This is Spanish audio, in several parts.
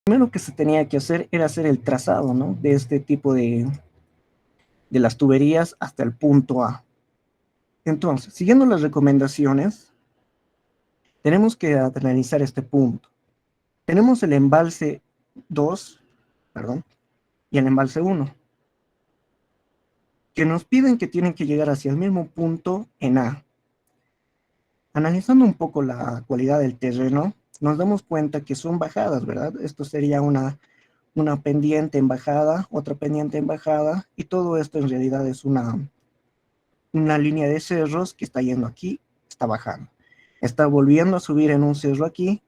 primero que se tenía que hacer era hacer el trazado, ¿no? De este tipo de las tuberías hasta el punto A. Entonces, siguiendo las recomendaciones, tenemos que analizar este punto. Tenemos el embalse 2, perdón, y el embalse 1, que nos piden que tienen que llegar hacia el mismo punto en A. Analizando un poco la cualidad del terreno, nos damos cuenta que son bajadas, ¿verdad? Esto sería una pendiente en bajada, otra pendiente en bajada, y todo esto en realidad es una línea de cerros que está yendo aquí, está bajando. Está volviendo a subir en un cerro aquí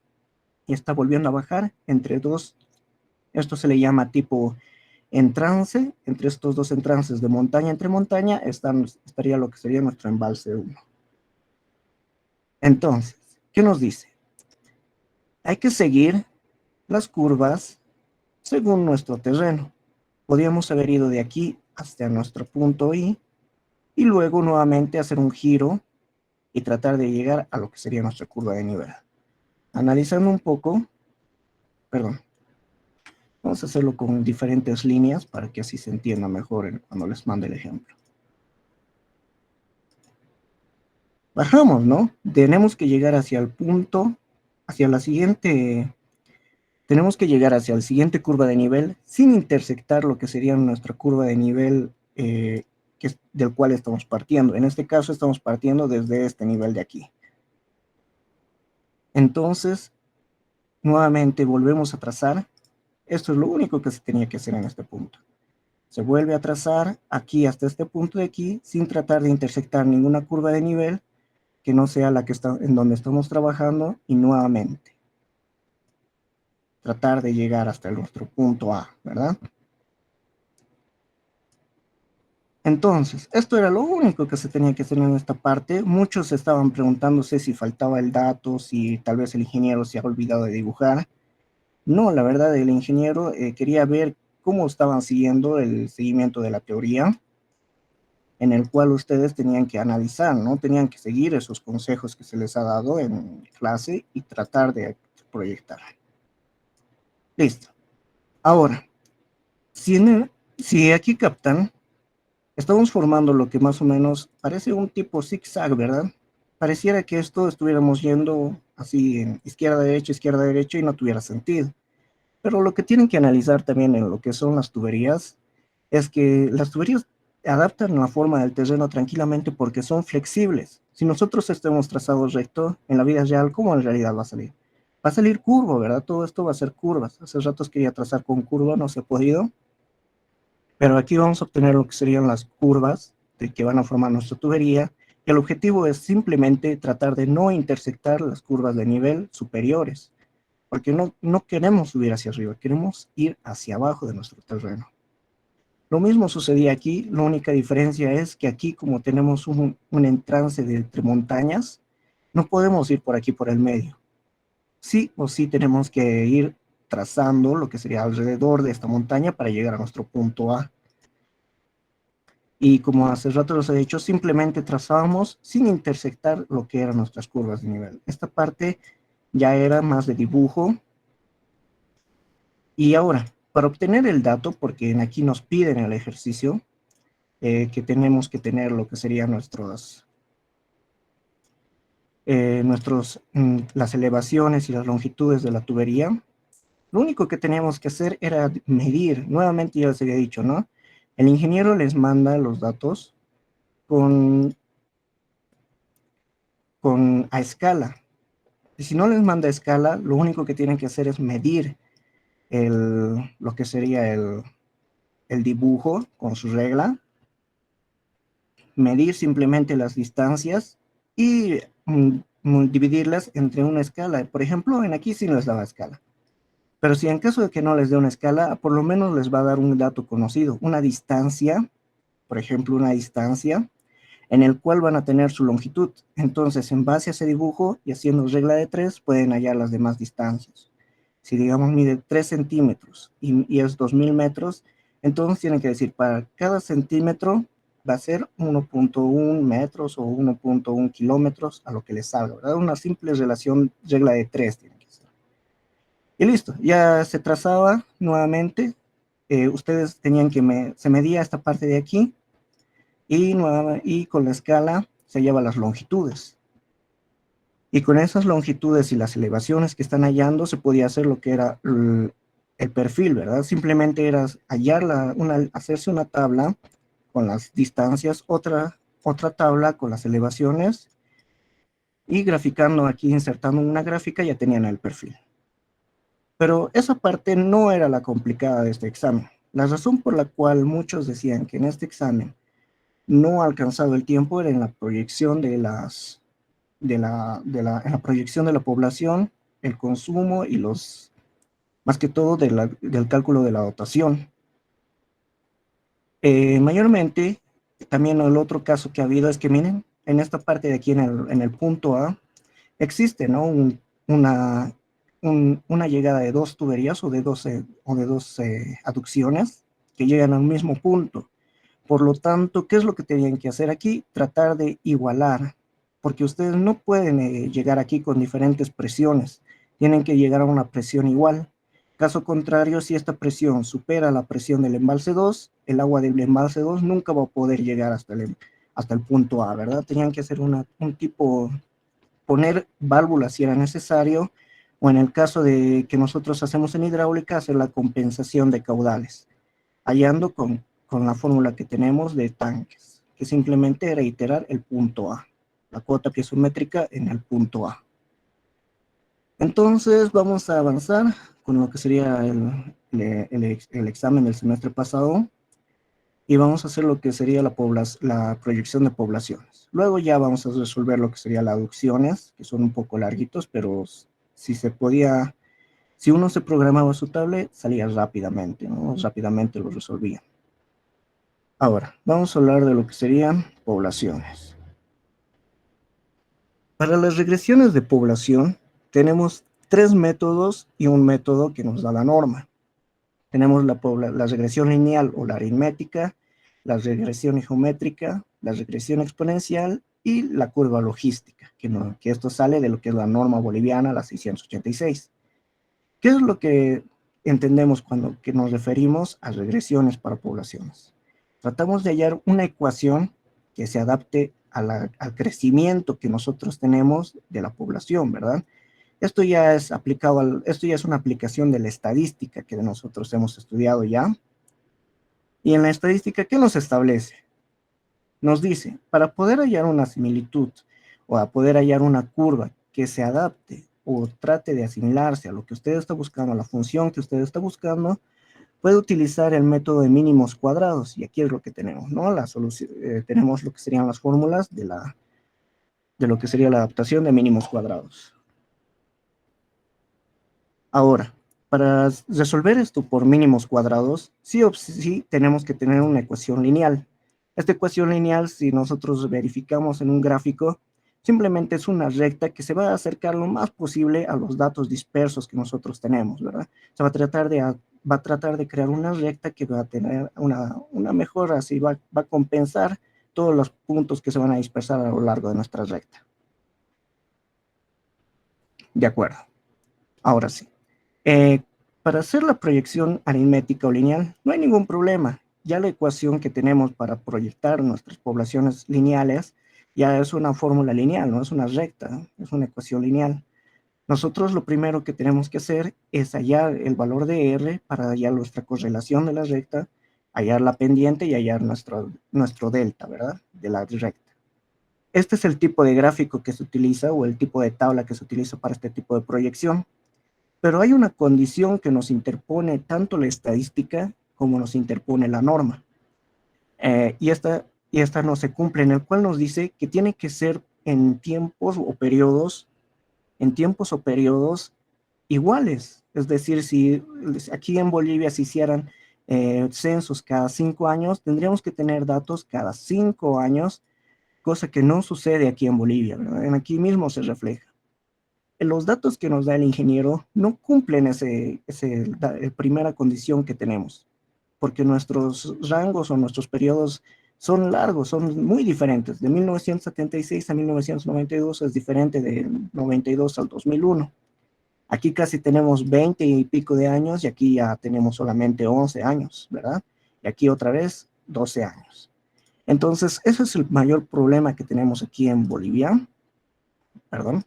y está volviendo a bajar entre dos. Esto se le llama tipo entrance. Entre estos dos entrances de montaña entre montaña estaría lo que sería nuestro embalse 1. Entonces, ¿qué nos dice? Hay que seguir las curvas según nuestro terreno. Podríamos haber ido de aquí hasta nuestro punto I y luego nuevamente hacer un giro y tratar de llegar a lo que sería nuestra curva de nivel. Analizando un poco, perdón, vamos a hacerlo con diferentes líneas para que así se entienda mejor cuando les mande el ejemplo. Bajamos, ¿no? Tenemos que llegar hacia el punto, hacia la siguiente, tenemos que llegar hacia la siguiente curva de nivel sin intersectar lo que sería nuestra curva de nivel del cual estamos partiendo. En este caso estamos partiendo desde este nivel de aquí. Entonces, nuevamente volvemos a trazar. Esto es lo único que se tenía que hacer en este punto. Se vuelve a trazar aquí hasta este punto de aquí sin tratar de intersectar ninguna curva de nivel que no sea la que está en donde estamos trabajando y nuevamente tratar de llegar hasta nuestro punto A, ¿verdad? Entonces, esto era lo único que se tenía que hacer en esta parte. Muchos estaban preguntándose si faltaba el dato, si tal vez el ingeniero se ha olvidado de dibujar. No, la verdad, el ingeniero quería ver cómo estaban siguiendo el seguimiento de la teoría, en el cual ustedes tenían que analizar, ¿no? Tenían que seguir esos consejos que se les ha dado en clase y tratar de proyectar. Listo. Ahora, si aquí captan, estamos formando lo que más o menos parece un tipo zigzag, ¿verdad? Pareciera que esto estuviéramos yendo así en izquierda, derecha y no tuviera sentido. Pero lo que tienen que analizar también en lo que son las tuberías es que las tuberías adaptan la forma del terreno tranquilamente porque son flexibles. Si nosotros estemos trazados recto en la vida real, ¿cómo en realidad va a salir? Va a salir curvo, ¿verdad? Todo esto va a ser curvas. Hace ratos quería trazar con curva, no se ha podido, pero aquí vamos a obtener lo que serían las curvas de que van a formar nuestra tubería, y el objetivo es simplemente tratar de no intersectar las curvas de nivel superiores, porque no queremos subir hacia arriba, queremos ir hacia abajo de nuestro terreno. Lo mismo sucedía aquí, la única diferencia es que aquí, como tenemos un entrance de entre montañas, no podemos ir por aquí por el medio. Sí o sí tenemos que ir trazando lo que sería alrededor de esta montaña para llegar a nuestro punto A. Y como hace rato los he dicho, simplemente trazábamos sin intersectar lo que eran nuestras curvas de nivel. Esta parte ya era más de dibujo. Y ahora, para obtener el dato, porque aquí nos piden el ejercicio, que tenemos que tener lo que serían las elevaciones y las longitudes de la tubería. Lo único que teníamos que hacer era medir. Nuevamente ya les había dicho, ¿no? El ingeniero les manda los datos con, a escala. Y si no les manda a escala, lo único que tienen que hacer es medir lo que sería el dibujo con su regla, medir simplemente las distancias y dividirlas entre una escala. Por ejemplo, en aquí sí les daba escala. Pero si en caso de que no les dé una escala, por lo menos les va a dar un dato conocido, una distancia, por ejemplo, una distancia en el cual van a tener su longitud. Entonces, en base a ese dibujo y haciendo regla de 3, pueden hallar las demás distancias. Si, digamos, mide 3 centímetros y es 2000 metros, entonces tienen que decir, para cada centímetro va a ser 1.1 metros o 1.1 kilómetros a lo que les salga, ¿verdad? Una simple relación, regla de 3 tiene que ser. Y listo, ya se trazaba nuevamente. Ustedes tenían que, se medía esta parte de aquí y con la escala se lleva las longitudes. Y con esas longitudes y las elevaciones que están hallando se podía hacer lo que era el perfil, ¿verdad? Simplemente era hacerse una tabla con las distancias, otra tabla con las elevaciones y graficando aquí, insertando una gráfica, ya tenían el perfil. Pero esa parte no era la complicada de este examen. La razón por la cual muchos decían que en este examen no ha alcanzado el tiempo era en la proyección en la proyección de la población, el consumo y más que todo del cálculo de la dotación. Mayormente, también el otro caso que ha habido es que, miren, en esta parte de aquí, en el punto A, existe, ¿no? Una llegada de dos tuberías o de dos aducciones que llegan al mismo punto. Por lo tanto, ¿qué es lo que tenían que hacer aquí? Tratar de igualar, porque ustedes no pueden llegar aquí con diferentes presiones, tienen que llegar a una presión igual. Caso contrario, si esta presión supera la presión del embalse 2, el agua del embalse 2 nunca va a poder llegar hasta el punto A, ¿verdad? Tenían que hacer poner válvulas si era necesario, o en el caso de que nosotros hacemos en hidráulica, hacer la compensación de caudales, hallando con la fórmula que tenemos de tanques, que simplemente era iterar el punto A, la cuota piezométrica en el punto A. Entonces vamos a avanzar con lo que sería el examen del semestre pasado y vamos a hacer lo que sería la proyección de poblaciones. Luego ya vamos a resolver lo que sería las aducciones, que son un poco larguitos, pero si uno se programaba su tablet, salía rápidamente, ¿no? Rápidamente lo resolvía. Ahora, vamos a hablar de lo que serían poblaciones. Para las regresiones de población, tenemos tres métodos y un método que nos da la norma. Tenemos la regresión lineal o la aritmética, la regresión geométrica, la regresión exponencial y la curva logística, que esto sale de lo que es la norma boliviana, la 686. ¿Qué es lo que entendemos cuando que nos referimos a regresiones para poblaciones? Tratamos de hallar una ecuación que se adapte al crecimiento que nosotros tenemos de la población, ¿verdad? Esto ya es esto ya es una aplicación de la estadística que nosotros hemos estudiado ya. Y en la estadística, ¿qué nos establece? Nos dice, para poder hallar una similitud o a poder hallar una curva que se adapte o trate de asimilarse a lo que usted está buscando, a la función que usted está buscando, puede utilizar el método de mínimos cuadrados. Y aquí es lo que tenemos, ¿no? Tenemos lo que serían las fórmulas de lo que sería la adaptación de mínimos cuadrados. Ahora, para resolver esto por mínimos cuadrados, sí o sí tenemos que tener una ecuación lineal. Esta ecuación lineal, si nosotros verificamos en un gráfico, simplemente es una recta que se va a acercar lo más posible a los datos dispersos que nosotros tenemos, ¿verdad? Se va a tratar de crear una recta que va a tener una mejora, así va a compensar todos los puntos que se van a dispersar a lo largo de nuestra recta. De acuerdo. Ahora sí. Eh, para hacer la proyección aritmética o lineal, no hay ningún problema. Ya la ecuación que tenemos para proyectar nuestras poblaciones lineales ya es una fórmula lineal, no es una recta, es una ecuación lineal. Nosotros lo primero que tenemos que hacer es hallar el valor de R para hallar nuestra correlación de la recta, hallar la pendiente y hallar nuestro delta, ¿verdad? De la recta. Este es el tipo de gráfico que se utiliza o el tipo de tabla que se utiliza para este tipo de proyección. Pero hay una condición que nos interpone tanto la estadística como nos interpone la norma. Y esta no se cumple, en el cual nos dice que tiene que ser en tiempos o periodos iguales. Es decir, si aquí en Bolivia se hicieran censos cada 5 años, tendríamos que tener datos cada 5 años, cosa que no sucede aquí en Bolivia, ¿verdad? Aquí mismo se refleja. Los datos que nos da el ingeniero no cumplen esa primera condición que tenemos, porque nuestros rangos o nuestros periodos son largos, son muy diferentes. De 1976 a 1992 es diferente de 92 al 2001. Aquí casi tenemos 20 y pico de años y aquí ya tenemos solamente 11 años, ¿verdad? Y aquí otra vez 12 años. Entonces, ese es el mayor problema que tenemos aquí en Bolivia, perdón.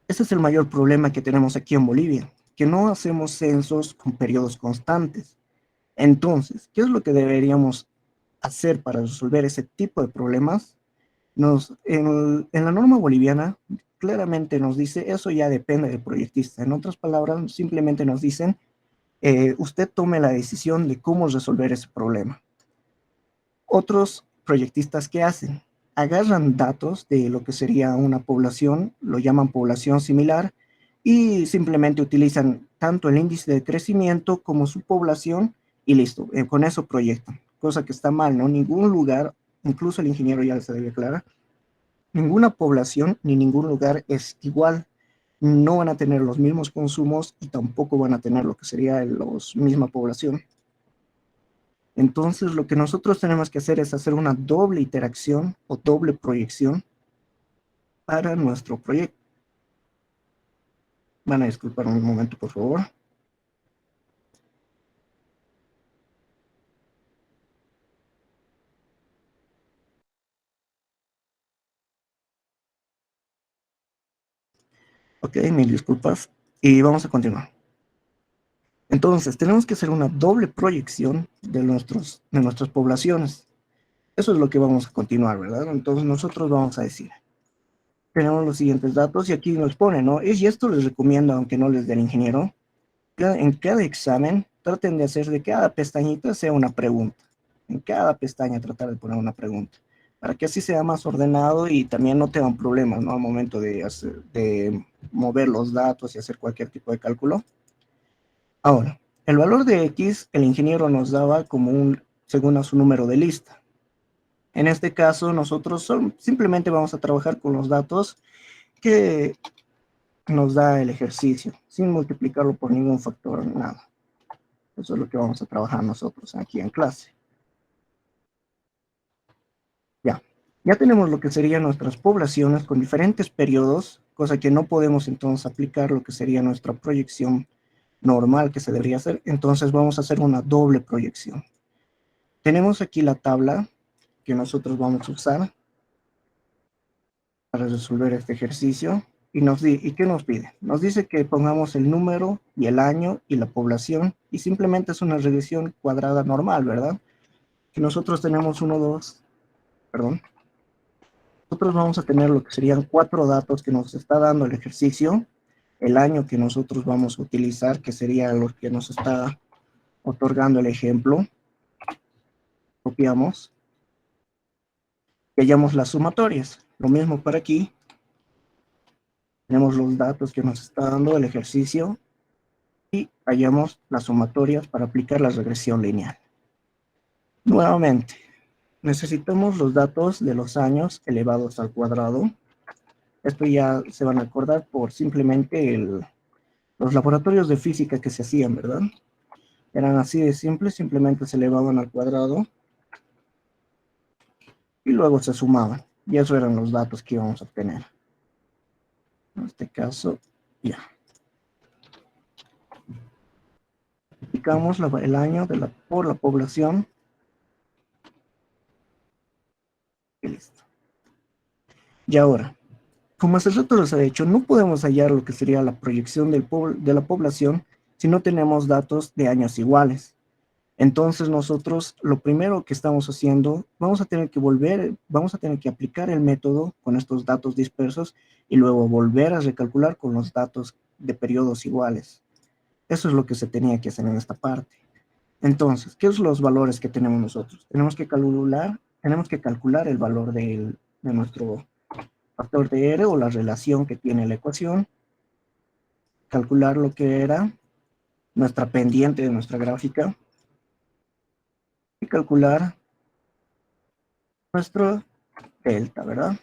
Ese es el mayor problema que tenemos aquí en Bolivia, que no hacemos censos con periodos constantes. Entonces, ¿qué es lo que deberíamos hacer para resolver ese tipo de problemas? En la norma boliviana claramente nos dice, eso ya depende del proyectista. En otras palabras, simplemente nos dicen, usted tome la decisión de cómo resolver ese problema. Otros proyectistas, ¿qué hacen? Agarran datos de lo que sería una población, lo llaman población similar, y simplemente utilizan tanto el índice de crecimiento como su población y listo, con eso proyectan, cosa que está mal, ¿no? Ningún lugar, incluso el ingeniero ya se debe aclarar, ninguna población ni ningún lugar es igual, no van a tener los mismos consumos y tampoco van a tener lo que sería la misma población. Entonces, lo que nosotros tenemos que hacer es hacer una doble interacción o doble proyección para nuestro proyecto. Van a disculpar un momento, por favor. Ok, mil disculpas. Y vamos a continuar. Entonces, tenemos que hacer una doble proyección de nuestras poblaciones. Eso es lo que vamos a continuar, ¿verdad? Entonces, nosotros vamos a decir, tenemos los siguientes datos y aquí nos pone, ¿no? Y esto les recomiendo, aunque no les dé el ingeniero, en cada examen traten de hacer de cada pestañita sea una pregunta. En cada pestaña tratar de poner una pregunta, para que así sea más ordenado y también no tengan problemas, ¿no? Al momento de mover los datos y hacer cualquier tipo de cálculo. Ahora, el valor de X, el ingeniero nos daba como según a su número de lista. En este caso, nosotros simplemente vamos a trabajar con los datos que nos da el ejercicio, sin multiplicarlo por ningún factor, nada. Eso es lo que vamos a trabajar nosotros aquí en clase. Ya, ya tenemos lo que serían nuestras poblaciones con diferentes periodos, cosa que no podemos entonces aplicar lo que sería nuestra proyección normal que se debería hacer. Entonces vamos a hacer una doble proyección. Tenemos aquí la tabla que nosotros vamos a usar para resolver este ejercicio. ¿Y qué nos pide? Nos dice que pongamos el número y el año y la población y simplemente es una regresión cuadrada normal, ¿verdad? Que nosotros tenemos uno, dos, perdón. Nosotros vamos a tener lo que serían 4 datos que nos está dando el ejercicio, el año que nosotros vamos a utilizar, que sería lo que nos está otorgando el ejemplo. Copiamos y hallamos las sumatorias. Lo mismo para aquí. Tenemos los datos que nos está dando el ejercicio y hallamos las sumatorias para aplicar la regresión lineal. Nuevamente, necesitamos los datos de los años elevados al cuadrado. Esto ya se van a acordar por simplemente los laboratorios de física que se hacían, ¿verdad? Eran así de simples, simplemente se elevaban al cuadrado y luego se sumaban. Y esos eran los datos que íbamos a obtener. En este caso, ya. Multiplicamos el año por la población y listo. Y ahora, como hace rato les he dicho, no podemos hallar lo que sería la proyección de la población si no tenemos datos de años iguales. Entonces nosotros lo primero que estamos haciendo, vamos a tener que aplicar el método con estos datos dispersos y luego volver a recalcular con los datos de periodos iguales. Eso es lo que se tenía que hacer en esta parte. Entonces, ¿qué son los valores que tenemos nosotros? Tenemos que calcular el valor de nuestro factor de R o la relación que tiene la ecuación, calcular lo que era nuestra pendiente de nuestra gráfica y calcular nuestro delta, ¿verdad?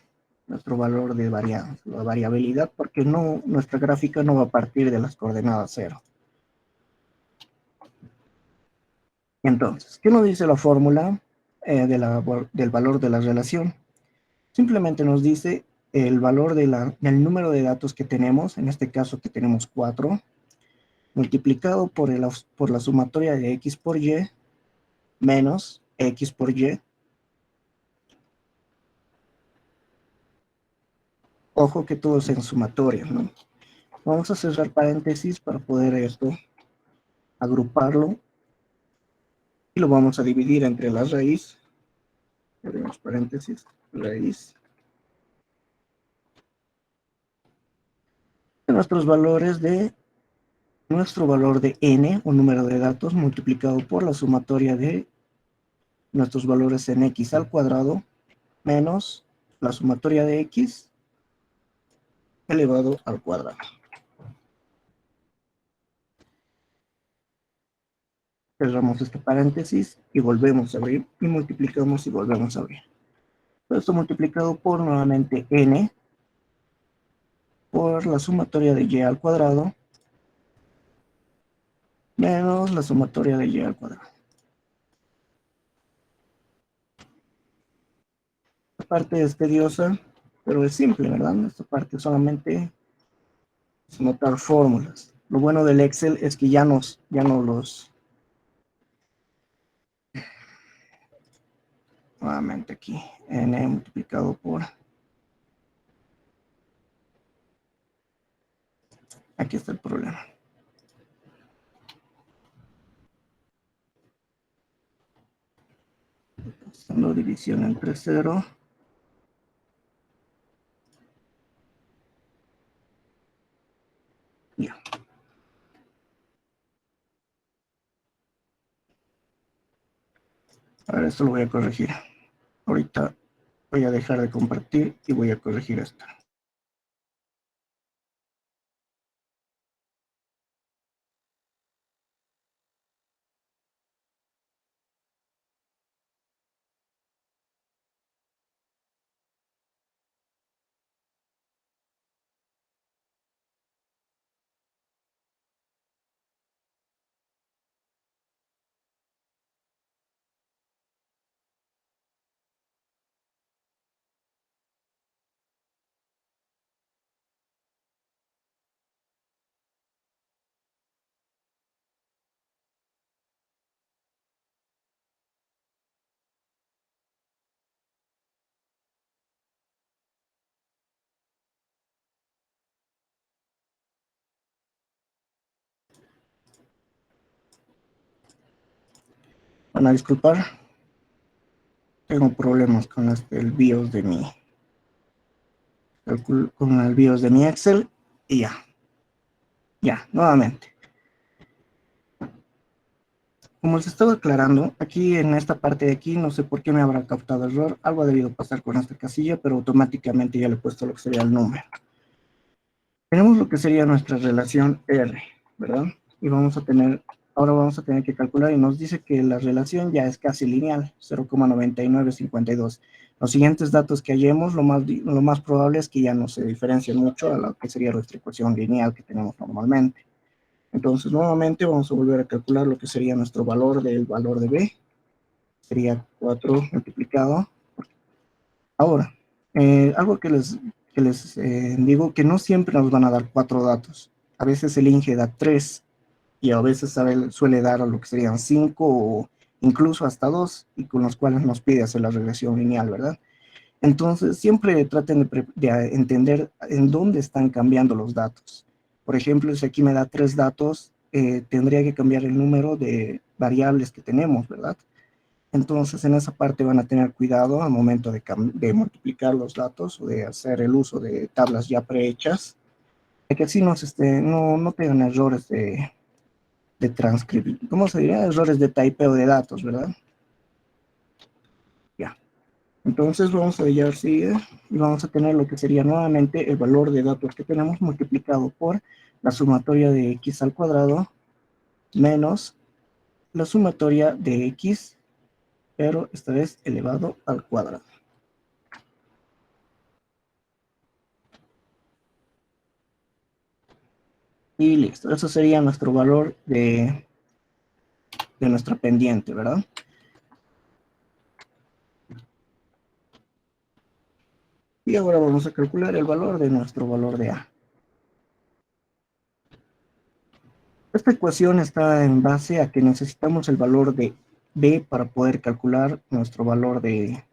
Nuestro valor de varianza, la variabilidad, porque no, nuestra gráfica no va a partir de las coordenadas cero. Entonces, ¿qué nos dice la fórmula del valor de la relación? Simplemente nos dice el valor del número de datos que tenemos, en este caso que tenemos 4, multiplicado por la sumatoria de x por y menos x por y. Ojo que todo es en sumatoria, ¿no? Vamos a cerrar paréntesis para poder esto agruparlo y lo vamos a dividir entre la raíz, abrimos paréntesis, raíz de nuestros valores de nuestro valor de n, o número de datos, multiplicado por la sumatoria de nuestros valores en x al cuadrado, menos la sumatoria de x elevado al cuadrado. Cerramos este paréntesis y volvemos a abrir, y multiplicamos y volvemos a abrir. Esto multiplicado por nuevamente n, por la sumatoria de y al cuadrado, menos la sumatoria de y al cuadrado. Esta parte es tediosa, pero es simple, ¿verdad? Esta parte solamente es notar fórmulas. Lo bueno del Excel es que ya no los... Nuevamente aquí, n multiplicado por... Aquí está el problema. Haciendo división entre 0. Ya. Ahora esto lo voy a corregir. Ahorita voy a dejar de compartir y voy a corregir esto. Van a disculpar, tengo problemas con el BIOS de mi Excel y ya, nuevamente. Como les estaba aclarando, aquí en esta parte de aquí, no sé por qué me habrá captado error, algo ha debido pasar con esta casilla, pero automáticamente ya le he puesto lo que sería el número. Tenemos lo que sería nuestra relación R, ¿verdad? Y ahora vamos a tener que calcular y nos dice que la relación ya es casi lineal, 0,9952. Los siguientes datos que hallemos, lo más probable es que ya no se diferencien mucho a lo que sería nuestra ecuación lineal que tenemos normalmente. Entonces, nuevamente vamos a volver a calcular lo que sería nuestro valor del valor de B. Sería 4 multiplicado. Ahora, algo que les digo, que no siempre nos van a dar 4 datos. A veces el INGE da 3 y a veces suele dar lo que serían 5 o incluso hasta 2 y con los cuales nos pide hacer la regresión lineal, ¿verdad? Entonces, siempre traten de entender en dónde están cambiando los datos. Por ejemplo, si aquí me da 3 datos, tendría que cambiar el número de variables que tenemos, ¿verdad? Entonces, en esa parte van a tener cuidado al momento de multiplicar los datos o de hacer el uso de tablas ya prehechas, de que así no tengan errores de transcribir, ¿cómo se diría? Errores de typeo de datos, ¿verdad? Ya. Entonces vamos a hallar sigue y vamos a tener lo que sería nuevamente el valor de datos que tenemos multiplicado por la sumatoria de x al cuadrado menos la sumatoria de x, pero esta vez elevado al cuadrado. Y listo, eso sería nuestro valor de nuestra pendiente, ¿verdad? Y ahora vamos a calcular el valor de nuestro valor de A. Esta ecuación está en base a que necesitamos el valor de B para poder calcular nuestro valor de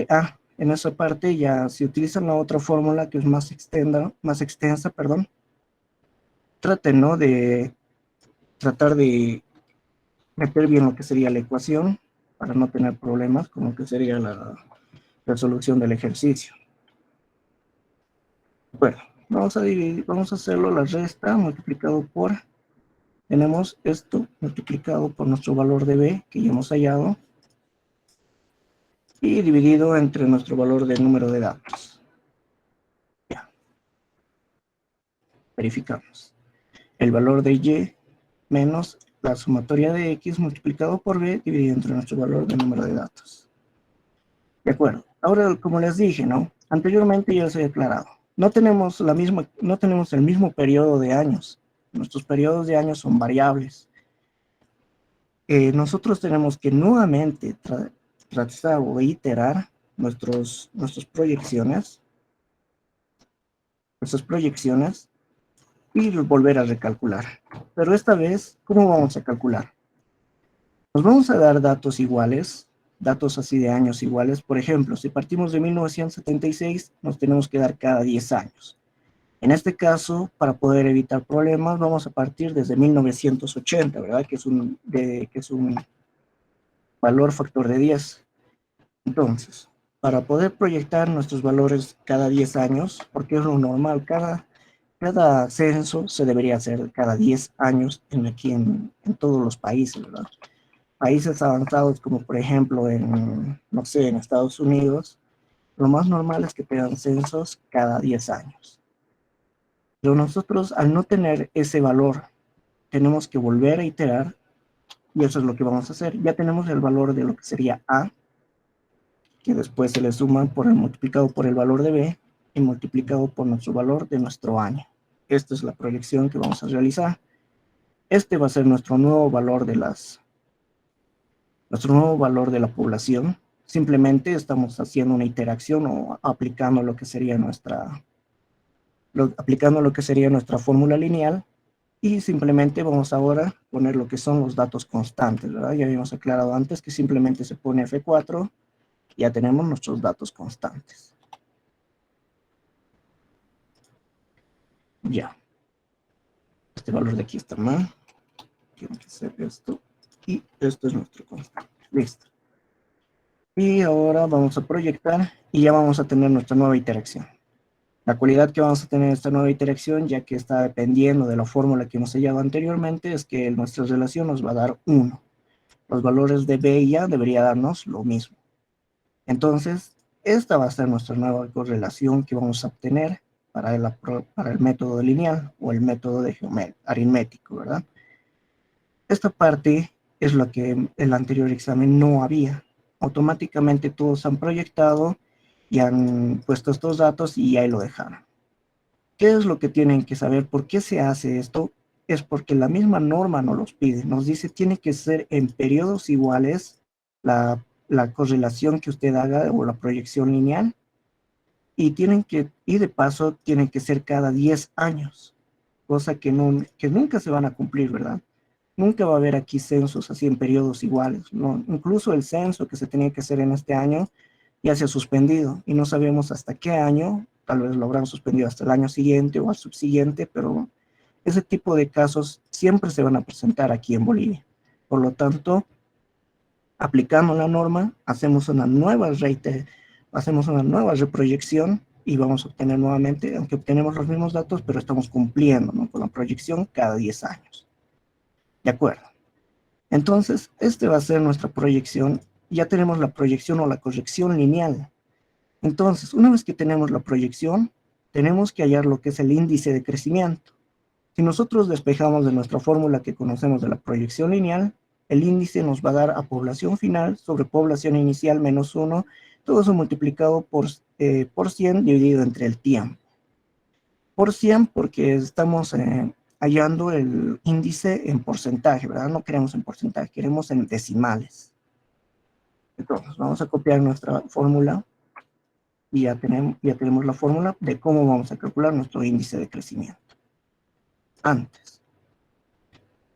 A. En esa parte ya se utiliza la otra fórmula que es más extensa, perdón. Traten, ¿no?, de tratar de meter bien lo que sería la ecuación para no tener problemas con lo que sería la resolución del ejercicio. Bueno, vamos a hacerlo la resta multiplicado por, tenemos esto multiplicado por nuestro valor de B que ya hemos hallado y dividido entre nuestro valor de número de datos. Ya, verificamos. El valor de Y menos la sumatoria de X multiplicado por B dividido entre nuestro valor de número de datos. De acuerdo. Ahora, como les dije, ¿no? Anteriormente ya les he aclarado. No tenemos el mismo periodo de años. Nuestros periodos de años son variables. Nosotros tenemos que nuevamente trazar o iterar nuestras proyecciones y volver a recalcular. Pero esta vez, ¿cómo vamos a calcular? Nos vamos a dar datos iguales, datos así de años iguales. Por ejemplo, si partimos de 1976, nos tenemos que dar cada 10 años. En este caso, para poder evitar problemas, vamos a partir desde 1980, ¿verdad? Que es un valor factor de 10. Entonces, para poder proyectar nuestros valores cada 10 años, porque es lo normal, cada censo se debería hacer cada 10 años aquí en todos los países, ¿verdad? Países avanzados como por ejemplo no sé, en Estados Unidos, lo más normal es que tengan censos cada 10 años. Pero nosotros, al no tener ese valor, tenemos que volver a iterar y eso es lo que vamos a hacer. Ya tenemos el valor de lo que sería A, que después se le suma multiplicado por el valor de B y multiplicado por nuestro valor de nuestro año. Esta es la proyección que vamos a realizar. Este va a ser nuestro nuevo valor de la población. Simplemente estamos haciendo una iteración o aplicando lo que sería nuestra fórmula lineal y simplemente vamos ahora a poner lo que son los datos constantes, ¿verdad? Ya habíamos aclarado antes que simplemente se pone F4, ya tenemos nuestros datos constantes. Ya. Este valor de aquí está mal. Tiene que ser esto. Y esto es nuestro constante. Listo. Y ahora vamos a proyectar y ya vamos a tener nuestra nueva iteración. La cualidad que vamos a tener en esta nueva iteración, ya que está dependiendo de la fórmula que hemos hallado anteriormente, es que nuestra relación nos va a dar 1. Los valores de B y A debería darnos lo mismo. Entonces, esta va a ser nuestra nueva correlación que vamos a obtener para el método lineal o el método de aritmético, ¿verdad? Esta parte es lo que en el anterior examen no había. Automáticamente todos han proyectado y han puesto estos datos y ahí lo dejaron. ¿Qué es lo que tienen que saber? ¿Por qué se hace esto? Es porque la misma norma nos los pide. Nos dice tiene que ser en periodos iguales la correlación que usted haga o la proyección lineal y de paso tienen que ser cada 10 años, cosa que nunca se van a cumplir, ¿verdad? Nunca va a haber aquí censos así en periodos iguales, ¿no? Incluso el censo que se tenía que hacer en este año ya se ha suspendido y no sabemos hasta qué año, tal vez lo habrán suspendido hasta el año siguiente o al subsiguiente, pero ese tipo de casos siempre se van a presentar aquí en Bolivia. Por lo tanto, aplicando la norma, hacemos una nueva reproyección y vamos a obtener nuevamente, aunque obtenemos los mismos datos, pero estamos cumpliendo, ¿no?, con la proyección cada 10 años. De acuerdo. Entonces, este va a ser nuestra proyección. Ya tenemos la proyección o la corrección lineal. Entonces, una vez que tenemos la proyección, tenemos que hallar lo que es el índice de crecimiento. Si nosotros despejamos de nuestra fórmula que conocemos de la proyección lineal, el índice nos va a dar a población final sobre población inicial menos 1, todo eso multiplicado por 100 dividido entre el tiempo. Por 100 porque estamos hallando el índice en porcentaje, ¿verdad? No queremos en porcentaje, queremos en decimales. Entonces, vamos a copiar nuestra fórmula y ya tenemos la fórmula de cómo vamos a calcular nuestro índice de crecimiento. Antes,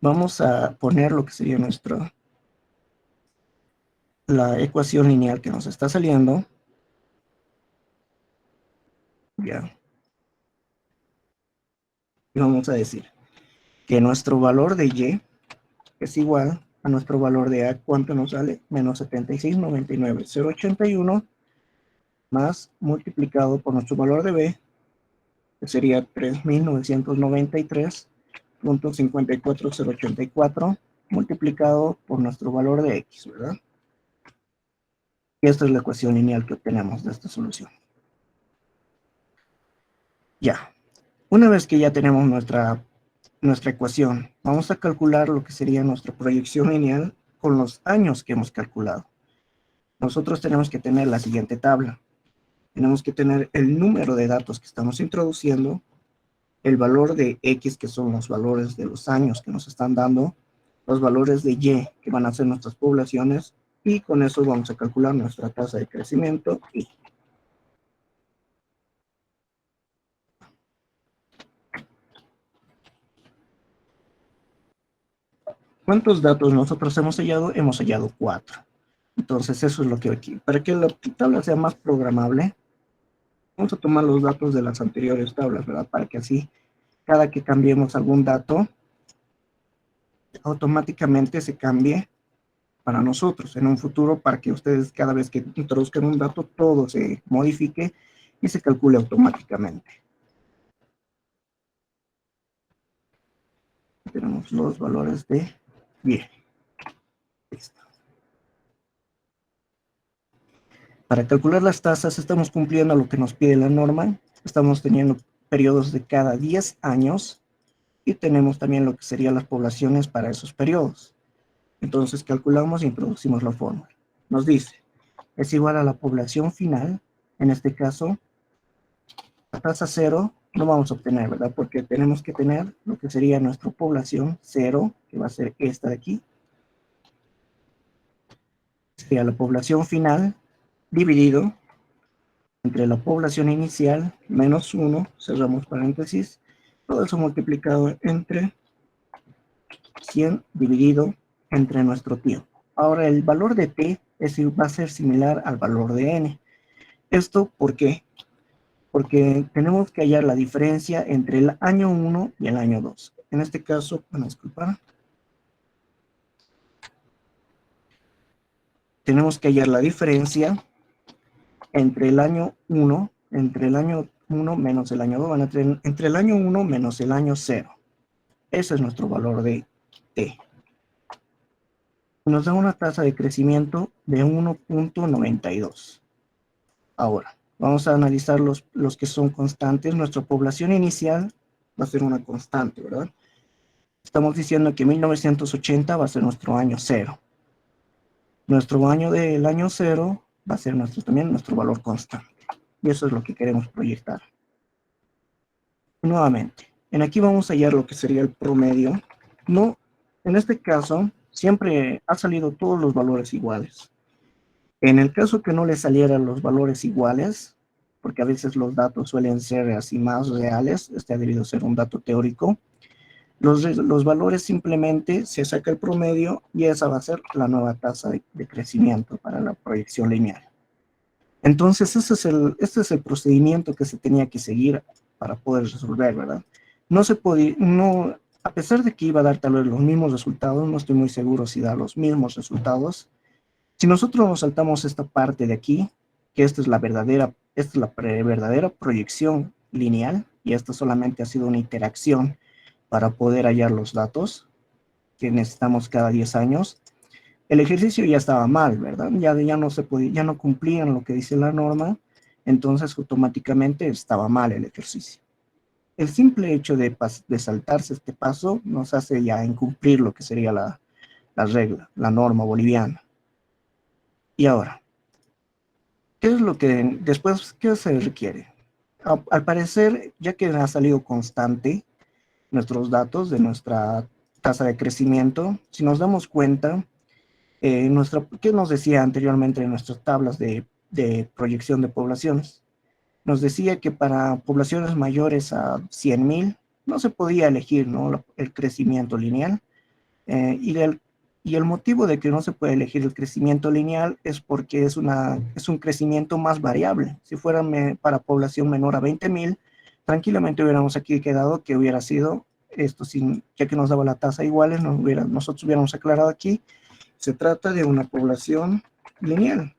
vamos a poner lo que sería la ecuación lineal que nos está saliendo. Ya. Y vamos a decir que nuestro valor de y es igual a nuestro valor de a, ¿cuánto nos sale? Menos 76.99.081 más multiplicado por nuestro valor de b, que sería 3.993.54084 multiplicado por nuestro valor de x, ¿verdad? Y esta es la ecuación lineal que obtenemos de esta solución. Ya, una vez que ya tenemos nuestra ecuación, vamos a calcular lo que sería nuestra proyección lineal con los años que hemos calculado. Nosotros tenemos que tener la siguiente tabla. Tenemos que tener el número de datos que estamos introduciendo, el valor de X, que son los valores de los años que nos están dando, los valores de Y, que van a ser nuestras poblaciones, y con eso vamos a calcular nuestra tasa de crecimiento. Y ¿cuántos datos nosotros hemos hallado? Hemos hallado 4. Entonces eso es lo que aquí. Para que la tabla sea más programable, vamos a tomar los datos de las anteriores tablas, ¿verdad? Para que así, cada que cambiemos algún dato, automáticamente se cambie para nosotros en un futuro, para que ustedes cada vez que introduzcan un dato, todo se modifique y se calcule automáticamente. Tenemos los valores de Y. Listo. Para calcular las tasas estamos cumpliendo lo que nos pide la norma. Estamos teniendo periodos de cada 10 años y tenemos también lo que serían las poblaciones para esos periodos. Entonces calculamos e introducimos la fórmula. Nos dice, es igual a la población final, en este caso, la tasa cero no vamos a obtener, ¿verdad? Porque tenemos que tener lo que sería nuestra población cero, que va a ser esta de aquí. Sería la población final dividido entre la población inicial menos 1, cerramos paréntesis, todo eso multiplicado entre 100 dividido entre nuestro tiempo. Ahora el valor de t va a ser similar al valor de n. ¿Esto por qué? Porque tenemos que hallar la diferencia entre el año 1 y el año 2. En este caso, bueno, disculpar, tenemos que hallar la diferencia entre el año 1, menos el año 2, entre el año 1 menos el año 0. Ese es nuestro valor de t. Nos da una tasa de crecimiento de 1.92. Ahora, vamos a analizar los que son constantes. Nuestra población inicial va a ser una constante, ¿verdad? Estamos diciendo que 1980 va a ser nuestro año 0. Nuestro año del año 0 va a ser también nuestro valor constante. Y eso es lo que queremos proyectar. Nuevamente, en aquí vamos a hallar lo que sería el promedio. No, en este caso, siempre ha salido todos los valores iguales. En el caso que no le salieran los valores iguales, porque a veces los datos suelen ser así más reales, este ha debido ser un dato teórico, los valores simplemente se saca el promedio y esa va a ser la nueva tasa de crecimiento para la proyección lineal. Entonces, este es el procedimiento que se tenía que seguir para poder resolver, ¿verdad? No se podía, no, a pesar de que iba a dar tal vez los mismos resultados, no estoy muy seguro si da los mismos resultados. Si nosotros nos saltamos esta parte de aquí, que esta es la verdadera proyección lineal, y esto solamente ha sido una interacción para poder hallar los datos que necesitamos cada 10 años, el ejercicio ya estaba mal, ¿verdad? Ya no se podía, ya no cumplían lo que dice la norma, entonces automáticamente estaba mal el ejercicio. El simple hecho de saltarse este paso nos hace ya incumplir lo que sería la regla, la norma boliviana. Y ahora, ¿qué es lo que después, qué se requiere? Al parecer, ya que ha salido constante nuestros datos de nuestra tasa de crecimiento, si nos damos cuenta, ¿qué nos decía anteriormente en nuestras tablas de proyección de poblaciones? nos decía que para poblaciones mayores a 100.000 no se podía elegir, ¿no?, el crecimiento lineal. Y el motivo de que no se puede elegir el crecimiento lineal es porque es un crecimiento más variable. Si fuera para población menor a 20.000, tranquilamente hubiéramos aquí quedado que hubiera sido esto, sin, ya que nos daba la tasa iguales, nosotros hubiéramos aclarado aquí, se trata de una población lineal.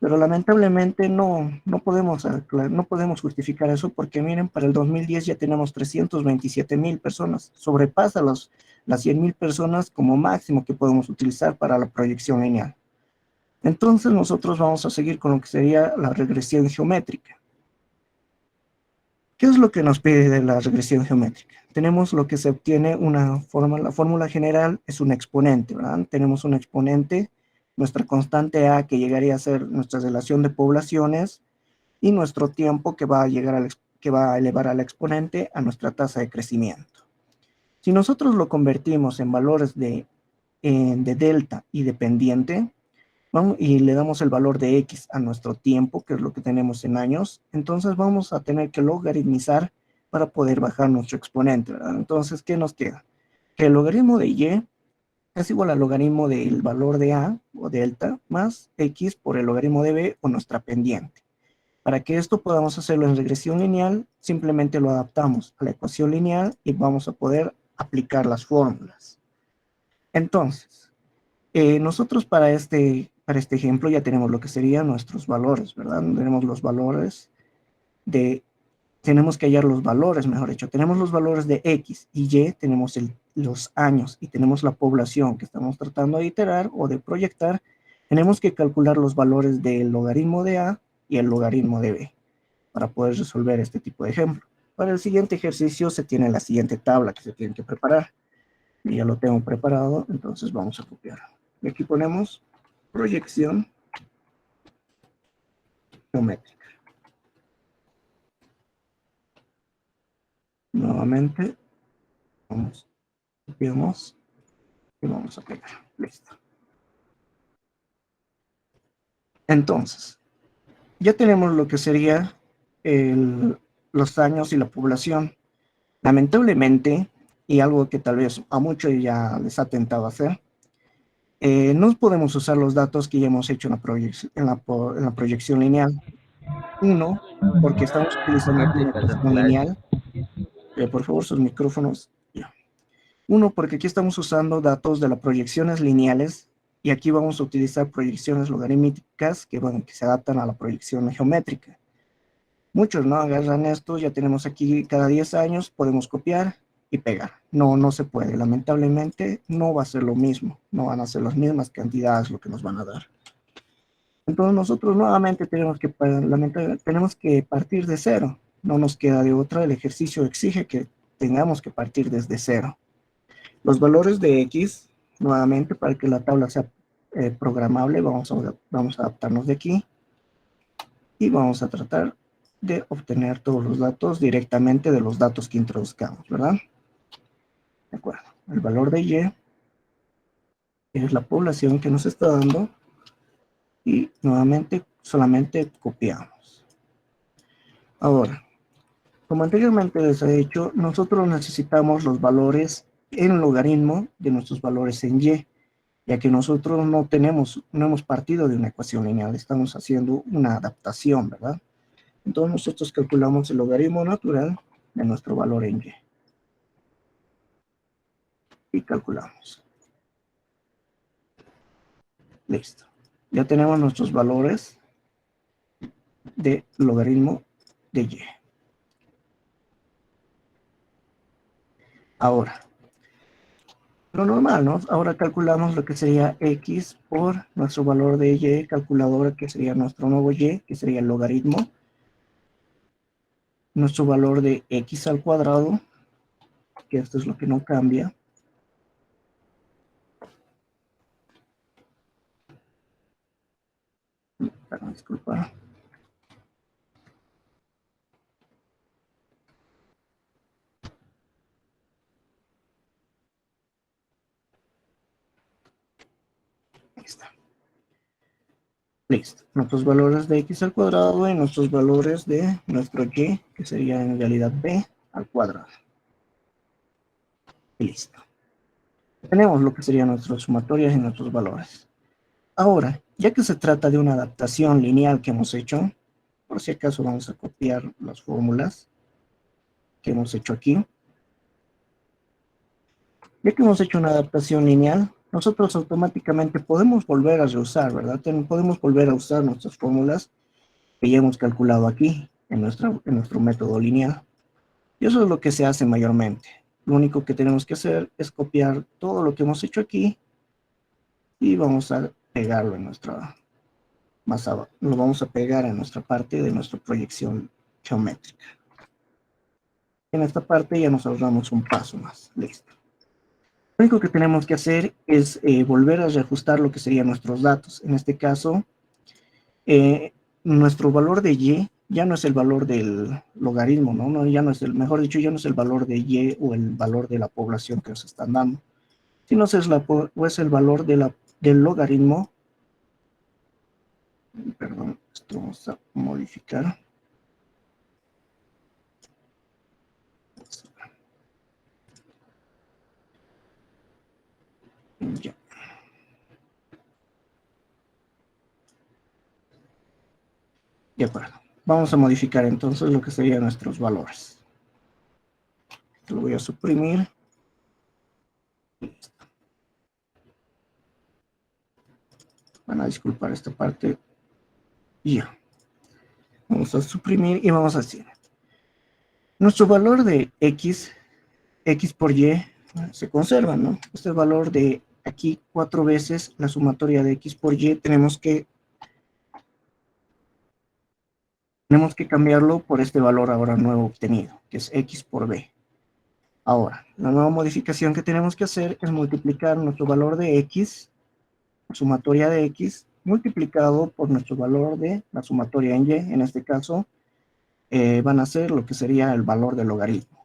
Pero lamentablemente no podemos justificar eso porque miren, para el 2010 ya tenemos 327.000 personas, sobrepasa las 100.000 personas como máximo que podemos utilizar para la proyección lineal. Entonces nosotros vamos a seguir con lo que sería la regresión geométrica. ¿Qué es lo que nos pide de la regresión geométrica? Tenemos lo que se obtiene la fórmula general es un exponente, ¿verdad? Tenemos un exponente, nuestra constante A que llegaría a ser nuestra relación de poblaciones y nuestro tiempo que va a elevar al exponente a nuestra tasa de crecimiento. Si nosotros lo convertimos en valores de delta y de pendiente, y le damos el valor de x a nuestro tiempo, que es lo que tenemos en años, entonces vamos a tener que logaritmizar para poder bajar nuestro exponente, ¿verdad? Entonces, ¿qué nos queda? Que el logaritmo de y es igual al logaritmo del valor de a o delta más x por el logaritmo de b o nuestra pendiente. Para que esto podamos hacerlo en regresión lineal, simplemente lo adaptamos a la ecuación lineal y vamos a poder aplicar las fórmulas. Entonces, nosotros para este ejemplo ya tenemos lo que serían nuestros valores, ¿verdad? Tenemos los valores tenemos que hallar los valores, mejor dicho. Tenemos los valores de X y Y, tenemos los años y tenemos la población que estamos tratando de iterar o de proyectar. Tenemos que calcular los valores del logaritmo de A y el logaritmo de B para poder resolver este tipo de ejemplo. Para el siguiente ejercicio se tiene la siguiente tabla que se tiene que preparar. Y ya lo tengo preparado, entonces vamos a copiar. Y aquí ponemos proyección geométrica. Nuevamente, copiamos y vamos a pegar. Listo. Entonces, ya tenemos lo que sería los años y la población. Lamentablemente, y algo que tal vez a muchos ya les ha tentado hacer, no podemos usar los datos que ya hemos hecho en la proyección lineal. Uno, porque estamos utilizando aquí una ecuación lineal. Por favor, sus micrófonos. Ya. Uno, porque aquí estamos usando datos de las proyecciones lineales y aquí vamos a utilizar proyecciones logarítmicas que se adaptan a la proyección geométrica. Muchos no agarran esto, ya tenemos aquí cada 10 años, podemos copiar y pegar. No, no se puede. Lamentablemente no va a ser lo mismo, no van a ser las mismas cantidades lo que nos van a dar. Entonces nosotros nuevamente tenemos que partir de cero. No nos queda de otra, el ejercicio exige que tengamos que partir desde cero. Los valores de X, nuevamente para que la tabla sea programable, vamos a adaptarnos de aquí y vamos a tratar de obtener todos los datos directamente de los datos que introduzcamos, ¿verdad? De acuerdo. El valor de Y es la población que nos está dando y nuevamente solamente copiamos. Ahora, como anteriormente les he dicho, nosotros necesitamos los valores en logaritmo de nuestros valores en Y, ya que nosotros no hemos partido de una ecuación lineal, estamos haciendo una adaptación, ¿verdad? Entonces nosotros calculamos el logaritmo natural de nuestro valor en Y. Y calculamos. Listo. Ya tenemos nuestros valores de logaritmo de Y. Ahora, lo normal, ¿no? Ahora calculamos lo que sería X por nuestro valor de Y, calculadora, que sería nuestro nuevo Y, que sería el logaritmo. Nuestro valor de X al cuadrado, que esto es lo que no cambia. Perdón, disculpa. Ahí está. Listo. Nuestros valores de x al cuadrado y nuestros valores de nuestro y, que sería en realidad b al cuadrado. Y listo. Tenemos lo que serían nuestras sumatorias y nuestros valores. Ahora, ya que se trata de una adaptación lineal que hemos hecho, por si acaso vamos a copiar las fórmulas que hemos hecho aquí. Ya que hemos hecho una adaptación lineal, nosotros automáticamente podemos volver a reusar, ¿verdad? Podemos volver a usar nuestras fórmulas que ya hemos calculado aquí en nuestro método lineal. Y eso es lo que se hace mayormente. Lo único que tenemos que hacer es copiar todo lo que hemos hecho aquí y vamos a pegarlo en nuestra lo vamos a pegar en nuestra parte de nuestra proyección geométrica. En esta parte ya nos ahorramos un paso más. Listo. Lo único que tenemos que hacer es volver a reajustar lo que serían nuestros datos. En este caso, nuestro valor de y ya no es el valor del logaritmo, ¿no? Ya no es mejor dicho, ya no es el valor de y o el valor de la población que nos están dando, sino es el valor del logaritmo. Perdón, esto vamos a modificar. Ya. De acuerdo. Vamos a modificar entonces lo que serían nuestros valores. Lo voy a suprimir. Van a disculpar esta parte. Y ya. Vamos a suprimir y vamos a decir. Nuestro valor de x por y se conserva, ¿no? Este valor de aquí 4 veces la sumatoria de x por y tenemos que cambiarlo por este valor ahora nuevo obtenido, que es x por b. Ahora, la nueva modificación que tenemos que hacer es multiplicar nuestro valor de x, la sumatoria de x, multiplicado por nuestro valor de la sumatoria en y. En este caso, van a ser lo que sería el valor del logaritmo.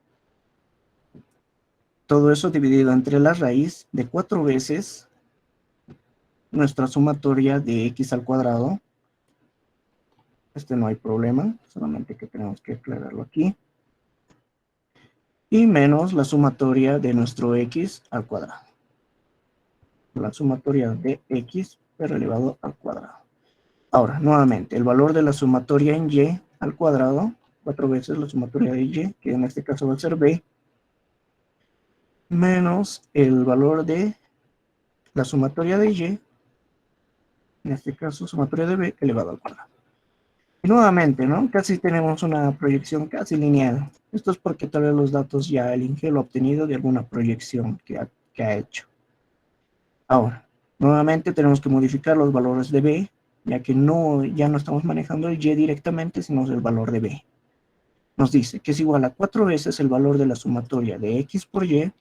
Todo eso dividido entre la raíz de 4 veces nuestra sumatoria de x al cuadrado. No hay problema, solamente que tenemos que aclararlo aquí. Y menos la sumatoria de nuestro x al cuadrado. La sumatoria de x pero elevado al cuadrado. Ahora, nuevamente, el valor de la sumatoria en y al cuadrado, 4 veces la sumatoria de y, que en este caso va a ser b, menos el valor de la sumatoria de y, en este caso sumatoria de b elevado al cuadrado. Y nuevamente, ¿no? Casi tenemos una proyección casi lineal. Esto es porque tal vez los datos ya el INGE lo ha obtenido de alguna proyección que ha hecho. Ahora, nuevamente tenemos que modificar los valores de b, ya que ya no estamos manejando el y directamente, sino el valor de b. Nos dice que es igual a 4 veces el valor de la sumatoria de x por y, en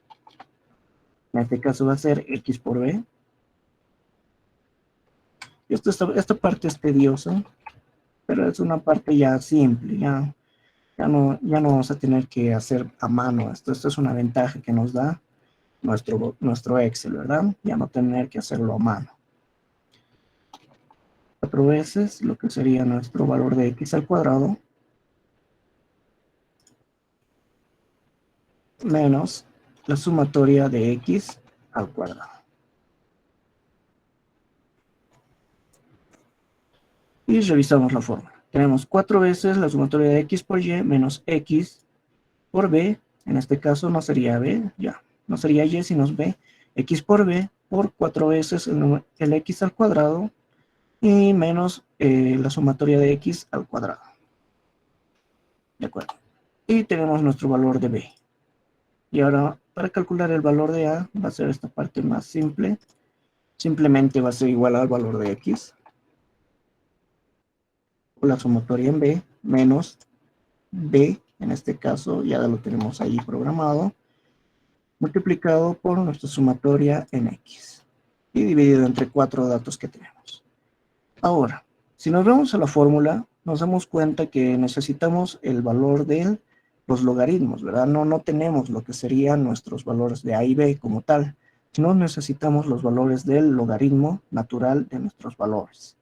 este caso va a ser x por b. Esta parte es tediosa, pero es una parte ya simple, ya no vamos a tener que hacer a mano esto. Esto es una ventaja que nos da nuestro Excel, ¿verdad? Ya no tener que hacerlo a mano. 4 veces lo que sería nuestro valor de x al cuadrado menos la sumatoria de x al cuadrado. Y revisamos la fórmula. Tenemos 4 veces la sumatoria de x por y menos x por b. En este caso no sería b, ya. No sería y, sino b. X por b por 4 veces el x al cuadrado y menos la sumatoria de x al cuadrado. De acuerdo. Y tenemos nuestro valor de b. Y ahora, para calcular el valor de a, va a ser esta parte más simple. Simplemente va a ser igual al valor de x, o la sumatoria en b, menos b, en este caso ya lo tenemos ahí programado, multiplicado por nuestra sumatoria en x, y dividido entre 4 datos que tenemos. Ahora, si nos vamos a la fórmula, nos damos cuenta que necesitamos el valor de los logaritmos, ¿verdad? No tenemos lo que serían nuestros valores de a y b como tal, sino necesitamos los valores del logaritmo natural de nuestros valores.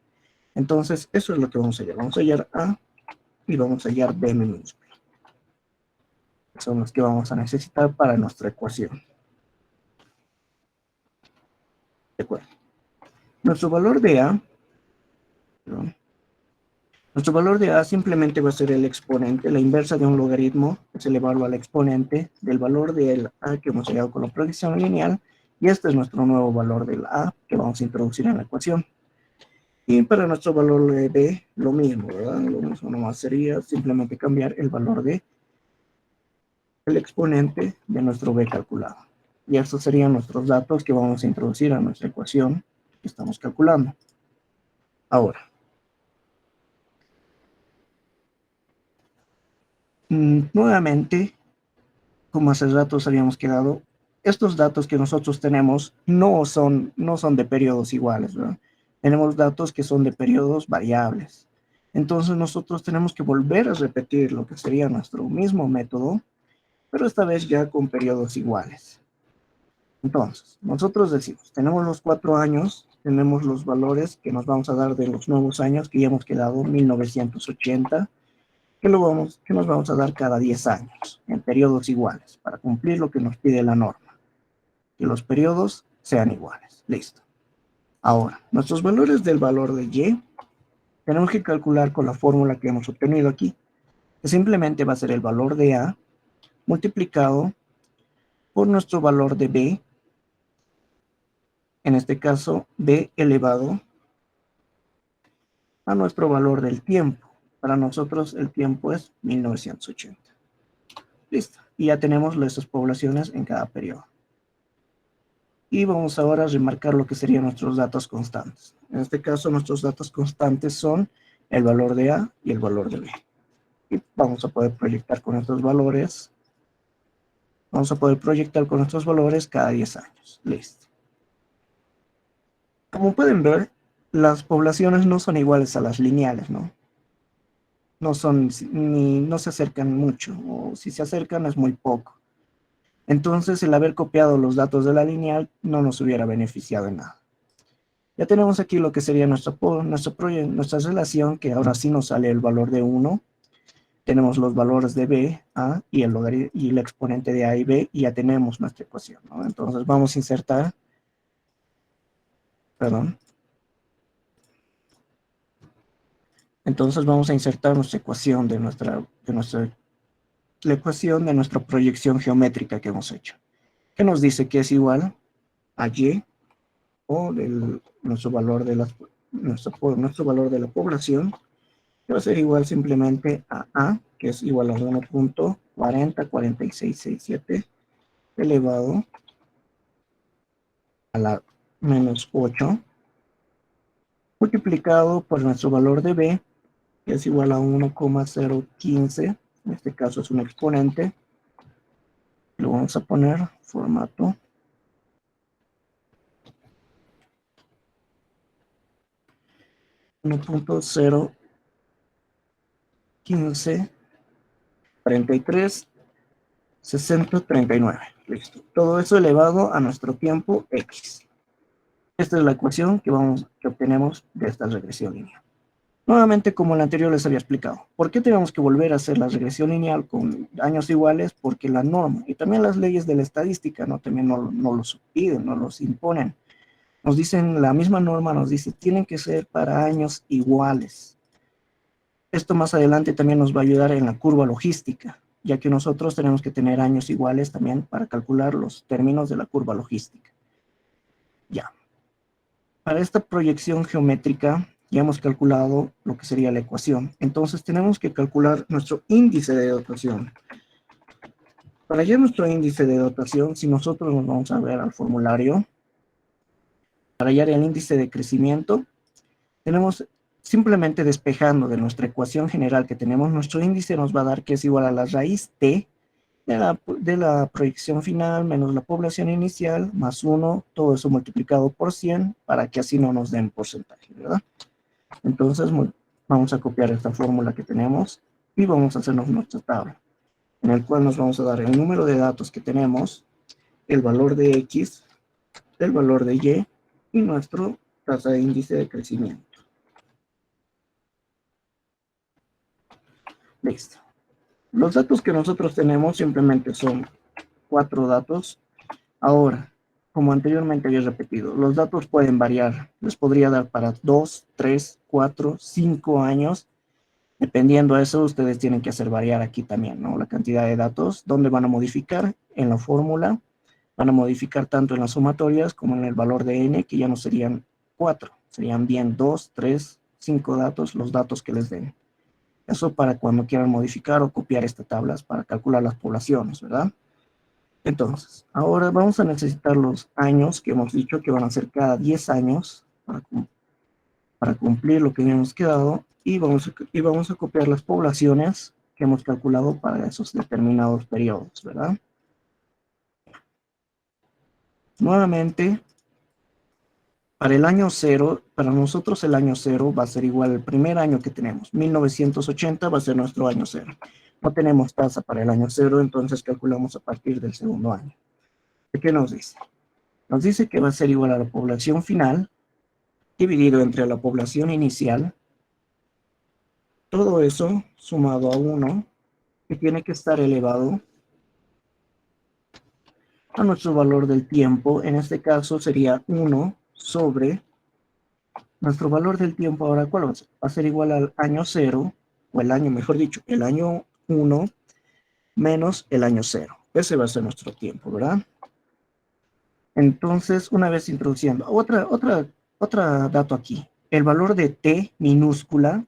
Entonces, eso es lo que vamos a hallar. Vamos a hallar A y vamos a hallar B minúscula. Son los que vamos a necesitar para nuestra ecuación. De acuerdo. Nuestro valor de A, ¿no? Nuestro valor de A simplemente va a ser el exponente, la inversa de un logaritmo, es elevarlo al exponente del valor del A que hemos hallado con la proyección lineal, y este es nuestro nuevo valor del A que vamos a introducir en la ecuación. Y para nuestro valor de B, lo mismo, ¿verdad? Lo mismo nomás sería simplemente cambiar el valor de el exponente de nuestro B calculado. Y estos serían nuestros datos que vamos a introducir a nuestra ecuación que estamos calculando. Ahora, nuevamente, como hace rato habíamos quedado, estos datos que nosotros tenemos no son de periodos iguales, ¿verdad? Tenemos datos que son de periodos variables. Entonces nosotros tenemos que volver a repetir lo que sería nuestro mismo método, pero esta vez ya con periodos iguales. Entonces, nosotros decimos, tenemos los 4 años, tenemos los valores que nos vamos a dar de los nuevos años que ya hemos quedado, 1980, que nos vamos a dar cada 10 años, en periodos iguales, para cumplir lo que nos pide la norma, que los periodos sean iguales. Listo. Ahora, nuestros valores del valor de Y, tenemos que calcular con la fórmula que hemos obtenido aquí, que simplemente va a ser el valor de A multiplicado por nuestro valor de B, en este caso, B elevado a nuestro valor del tiempo. Para nosotros el tiempo es 1980. Listo. Y ya tenemos nuestras poblaciones en cada periodo. Y vamos ahora a remarcar lo que serían nuestros datos constantes. En este caso, nuestros datos constantes son el valor de A y el valor de B. Y vamos a poder proyectar con estos valores. Vamos a poder proyectar con estos valores cada 10 años. Listo. Como pueden ver, las poblaciones no son iguales a las lineales, ¿no? No se acercan mucho, o si se acercan es muy poco. Entonces, el haber copiado los datos de la lineal no nos hubiera beneficiado en nada. Ya tenemos aquí lo que sería nuestra relación, que ahora sí nos sale el valor de 1. Tenemos los valores de B, A y el exponente de A y B, y ya tenemos nuestra ecuación, ¿no? Entonces vamos a insertar, perdón. Entonces vamos a insertar nuestra ecuación la ecuación de nuestra proyección geométrica que hemos hecho, que nos dice que es igual a Y, o nuestro valor de la población, que va a ser igual simplemente a, que es igual a 1.404667 elevado a la menos 8, multiplicado por nuestro valor de B, que es igual a 1,015, en este caso es un exponente, lo vamos a poner formato 1.015 43 60 39. Listo. Todo eso elevado a nuestro tiempo X. Esta es la ecuación que obtenemos de esta regresión lineal. Nuevamente, como en el anterior les había explicado, ¿por qué tenemos que volver a hacer la regresión lineal con años iguales? Porque la norma y también las leyes de la estadística también no los piden, no los imponen. Nos dicen, la misma norma nos dice, tienen que ser para años iguales. Esto más adelante también nos va a ayudar en la curva logística, ya que nosotros tenemos que tener años iguales también para calcular los términos de la curva logística. Ya. Para esta proyección geométrica ya hemos calculado lo que sería la ecuación. Entonces tenemos que calcular nuestro índice de dotación. Para hallar nuestro índice de dotación, si nosotros nos vamos a ver al formulario, para hallar el índice de crecimiento, tenemos simplemente despejando de nuestra ecuación general que tenemos, nuestro índice nos va a dar que es igual a la raíz t de la proyección final menos la población inicial más 1, todo eso multiplicado por 100 para que así no nos den porcentaje, ¿verdad? Entonces vamos a copiar esta fórmula que tenemos y vamos a hacernos nuestra tabla, en el cual nos vamos a dar el número de datos que tenemos, el valor de X, el valor de Y y nuestro tasa de índice de crecimiento. Listo. Los datos que nosotros tenemos simplemente son 4 datos. Ahora, como anteriormente había repetido, los datos pueden variar. Les podría dar para 2, 3, 4, 5 años. Dependiendo de eso, ustedes tienen que hacer variar aquí también, ¿no? La cantidad de datos, donde van a modificar en la fórmula, van a modificar tanto en las sumatorias como en el valor de n, que ya no serían 4, serían bien 2, 3, 5 datos, los datos que les den. Eso para cuando quieran modificar o copiar estas tablas para calcular las poblaciones, ¿verdad? Entonces, ahora vamos a necesitar los años que hemos dicho que van a ser cada 10 años para cumplir lo que habíamos quedado y vamos a copiar las poblaciones que hemos calculado para esos determinados periodos, ¿verdad? Nuevamente, para el año cero, para nosotros el año cero va a ser igual al primer año que tenemos. 1980 va a ser nuestro año cero. No tenemos tasa para el año cero, entonces calculamos a partir del segundo año. ¿Qué nos dice? Nos dice que va a ser igual a la población final dividido entre la población inicial. Todo eso sumado a 1, que tiene que estar elevado a nuestro valor del tiempo. En este caso sería 1 sobre nuestro valor del tiempo. Ahora, ¿cuál va a ser? Va a ser igual al año 0, o el año, mejor dicho, el año 1 menos el año 0. Ese va a ser nuestro tiempo, ¿verdad? Entonces, una vez introduciendo, otra dato aquí. El valor de t minúscula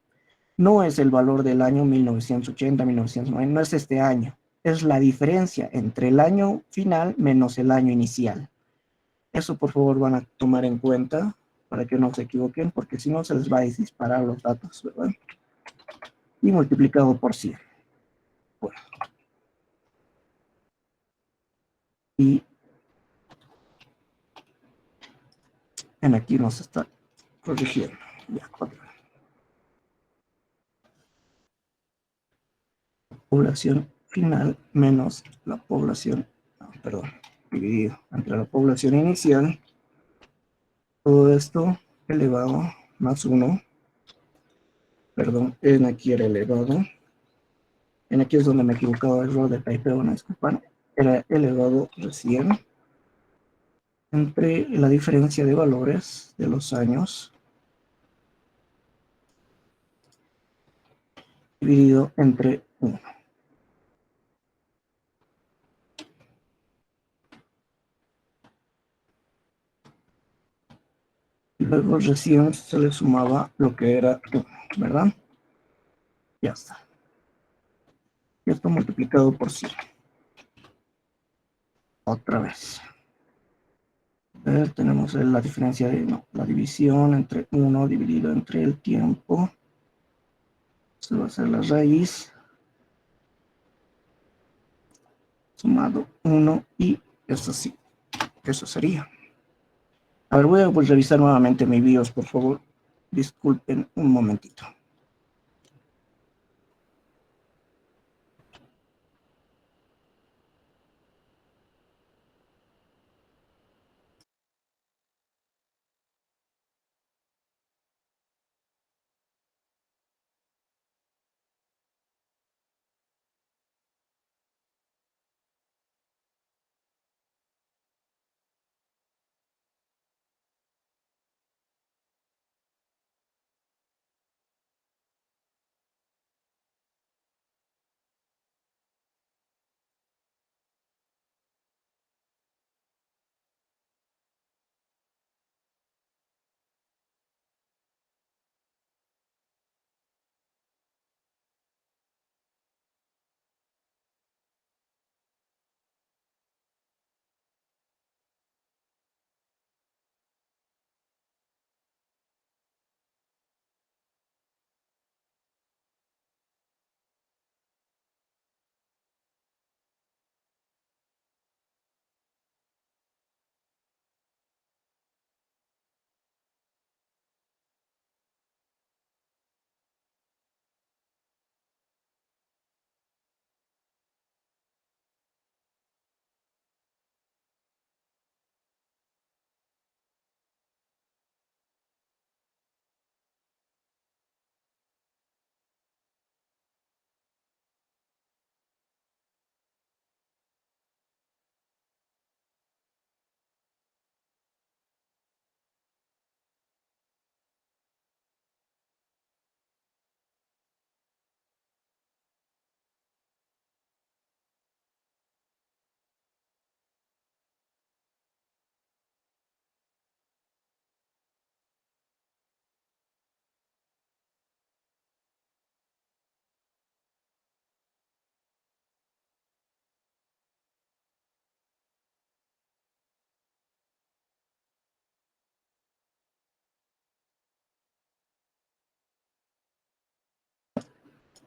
no es el valor del año 1980, 1990, no es este año. Es la diferencia entre el año final menos el año inicial. Eso por favor van a tomar en cuenta para que no se equivoquen, porque si no se les va a disparar los datos, ¿verdad? Y multiplicado por 100. Bueno, y en aquí nos está corrigiendo. Ya, población final menos la población, no, perdón, dividido entre la población inicial. Todo esto elevado más 1, perdón, en aquí era elevado. En aquí es donde me he equivocado, error de typeo, una disculpa. Era elevado recién entre la diferencia de valores de los años dividido entre 1. Y luego recién se le sumaba lo que era 1, ¿verdad? Ya está. Y esto multiplicado por 100. Otra vez. A ver, tenemos la diferencia de, no, la división entre 1 dividido entre el tiempo. Esto va a ser la raíz. Sumado 1 y eso sí, eso sería. A ver, voy a revisar nuevamente mi BIOS, por favor. Disculpen un momentito.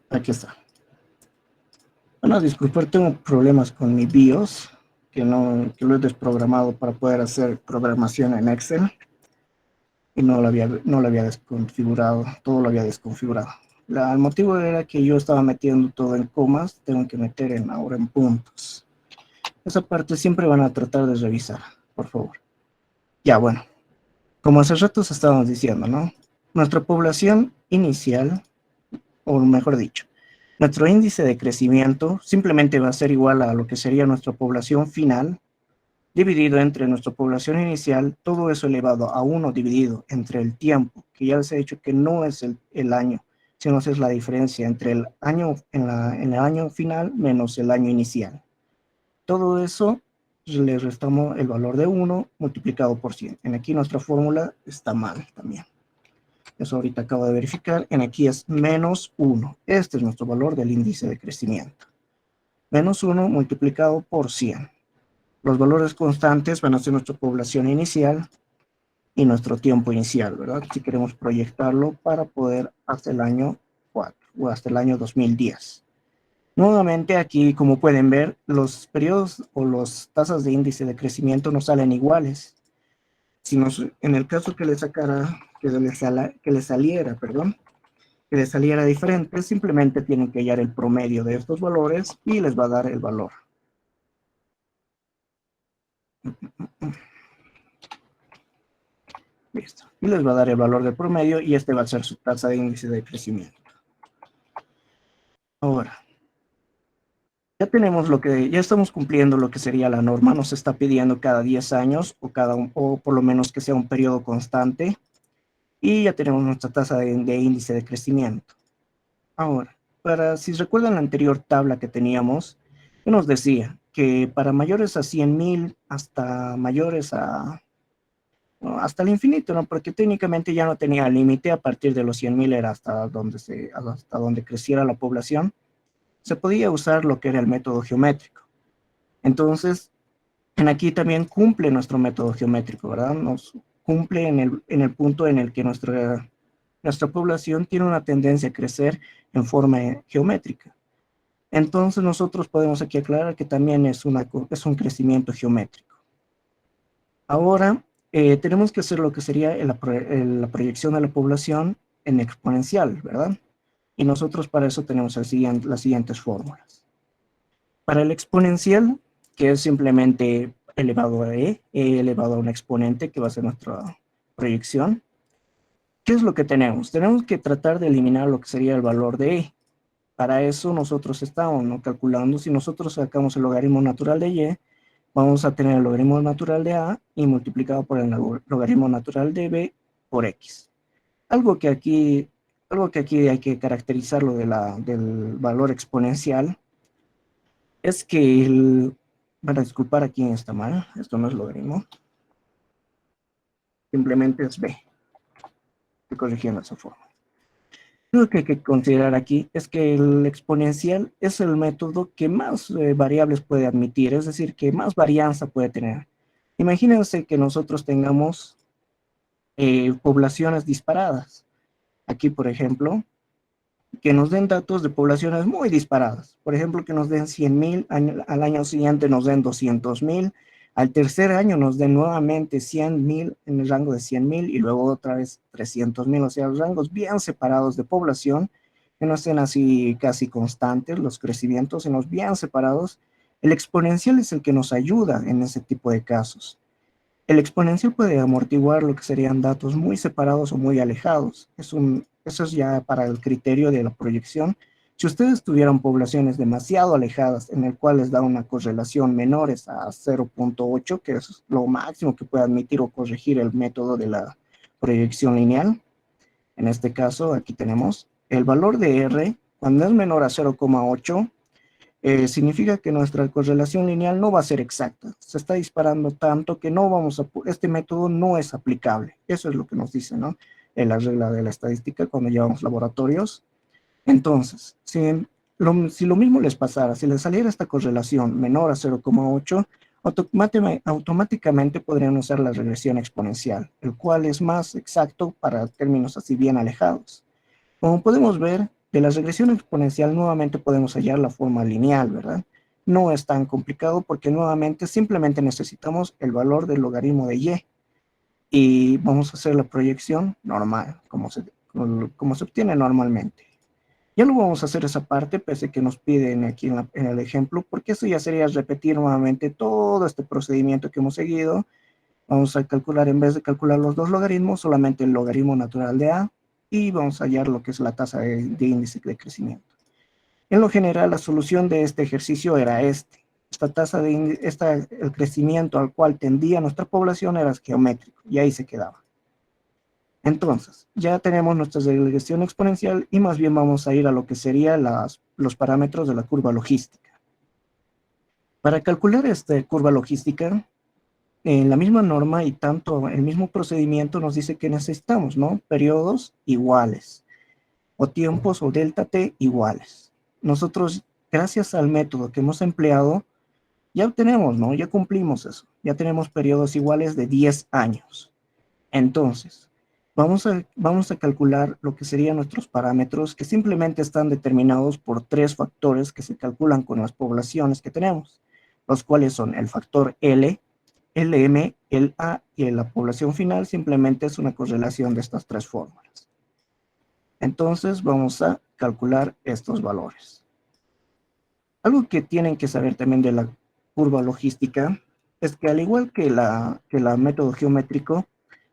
Aquí está. Bueno, disculpar, tengo problemas con mi BIOS, que lo he desprogramado para poder hacer programación en Excel y no lo había desconfigurado, todo lo había desconfigurado. El motivo era que yo estaba metiendo todo en comas, tengo que meter ahora en puntos. Esa parte siempre van a tratar de revisar, por favor. Ya, bueno, como hace rato estábamos diciendo, ¿no? Nuestra población inicial, o mejor dicho, nuestro índice de crecimiento simplemente va a ser igual a lo que sería nuestra población final, dividido entre nuestra población inicial, todo eso elevado a 1 dividido entre el tiempo, que ya les he dicho que no es el año, sino es la diferencia entre el año en el año final menos el año inicial. Todo eso le restamos el valor de 1 multiplicado por 100. En aquí nuestra fórmula está mal también. Eso ahorita acabo de verificar. En aquí es menos 1. Este es nuestro valor del índice de crecimiento. Menos 1 multiplicado por 100. Los valores constantes van a ser nuestra población inicial y nuestro tiempo inicial, ¿verdad? Si queremos proyectarlo para poder hasta el año 4 o hasta el año 2010. Nuevamente aquí, como pueden ver, los periodos o las tasas de índice de crecimiento no salen iguales. Si en el caso que le sacara, que le saliera, perdón, que le saliera diferente, simplemente tienen que hallar el promedio de estos valores y les va a dar el valor. Listo. Y les va a dar el valor del promedio y este va a ser su tasa de índice de crecimiento. Ahora, ya estamos cumpliendo lo que sería la norma, nos está pidiendo cada 10 años o por lo menos que sea un periodo constante y ya tenemos nuestra tasa de índice de crecimiento. Ahora, si recuerdan la anterior tabla que teníamos, que nos decía que para mayores a 100,000 hasta mayores hasta el infinito, ¿no? Porque técnicamente ya no tenía límite, a partir de los 100,000 era hasta donde creciera la población, se podía usar lo que era el método geométrico. Entonces, en aquí también cumple nuestro método geométrico, ¿verdad? Nos cumple en el punto en el que nuestra población tiene una tendencia a crecer en forma geométrica. Entonces nosotros podemos aquí aclarar que también es un crecimiento geométrico. Ahora tenemos que hacer lo que sería la proyección de la población en exponencial, ¿verdad? Y nosotros para eso tenemos las siguientes fórmulas. Para el exponencial, que es simplemente elevado a e elevado a un exponente, que va a ser nuestra proyección, ¿qué es lo que tenemos? Tenemos que tratar de eliminar lo que sería el valor de e. Para eso nosotros estamos, ¿no?, calculando. Si nosotros sacamos el logaritmo natural de y, vamos a tener el logaritmo natural de a y multiplicado por el logaritmo natural de b por x. Algo que aquí hay que caracterizarlo del valor exponencial es que para disculpar, aquí está mal, esto no es logaritmo, simplemente es b. Estoy corrigiendo esa forma. Lo que hay que considerar aquí es que el exponencial es el método que más variables puede admitir, es decir, que más varianza puede tener. Imagínense que nosotros tengamos poblaciones disparadas. Aquí, por ejemplo, que nos den datos de poblaciones muy disparadas. Por ejemplo, que nos den 100,000, al año siguiente nos den 200,000, al tercer año nos den nuevamente 100,000 en el rango de 100,000 y luego otra vez 300,000, o sea, rangos bien separados de población, que no estén así casi constantes los crecimientos, sino bien separados. El exponencial es el que nos ayuda en ese tipo de casos. El exponencial puede amortiguar lo que serían datos muy separados o muy alejados. Eso es ya para el criterio de la proyección. Si ustedes tuvieran poblaciones demasiado alejadas, en el cual les da una correlación menores a 0,8, que es lo máximo que puede admitir o corregir el método de la proyección lineal, en este caso aquí tenemos el valor de R, cuando es menor a 0,8, significa que nuestra correlación lineal no va a ser exacta. Se está disparando tanto que este método no es aplicable. Eso es lo que nos dice, ¿no?, en la regla de la estadística cuando llevamos laboratorios. Entonces, si lo mismo les pasara, si les saliera esta correlación menor a 0,8, automáticamente podrían usar la regresión exponencial, el cual es más exacto para términos así bien alejados. Como podemos ver, de la regresión exponencial nuevamente podemos hallar la forma lineal, ¿verdad? No es tan complicado porque nuevamente simplemente necesitamos el valor del logaritmo de y vamos a hacer la proyección normal, como se obtiene normalmente. Ya no vamos a hacer esa parte, pese a que nos piden aquí en el ejemplo, porque eso ya sería repetir nuevamente todo este procedimiento que hemos seguido. Vamos a calcular, en vez de calcular los dos logaritmos, solamente el logaritmo natural de A, y vamos a hallar lo que es la tasa de índice de crecimiento. En lo general, la solución de este ejercicio era esta tasa el crecimiento al cual tendía nuestra población era geométrico, y ahí se quedaba. Entonces, ya tenemos nuestra regresión exponencial y más bien vamos a ir a lo que serían los parámetros de la curva logística. Para calcular esta curva logística, en la misma norma y tanto el mismo procedimiento nos dice que necesitamos, ¿no? Periodos iguales o tiempos o delta t iguales. Nosotros, gracias al método que hemos empleado, ya obtenemos, ¿no? Ya cumplimos eso. Ya tenemos periodos iguales de 10 años. Entonces, vamos a calcular lo que serían nuestros parámetros que simplemente están determinados por tres factores que se calculan con las poblaciones que tenemos, los cuales son el factor L, el M, el A y la población final simplemente es una correlación de estas tres fórmulas. Entonces vamos a calcular estos valores. Algo que tienen que saber también de la curva logística es que al igual que la método geométrico,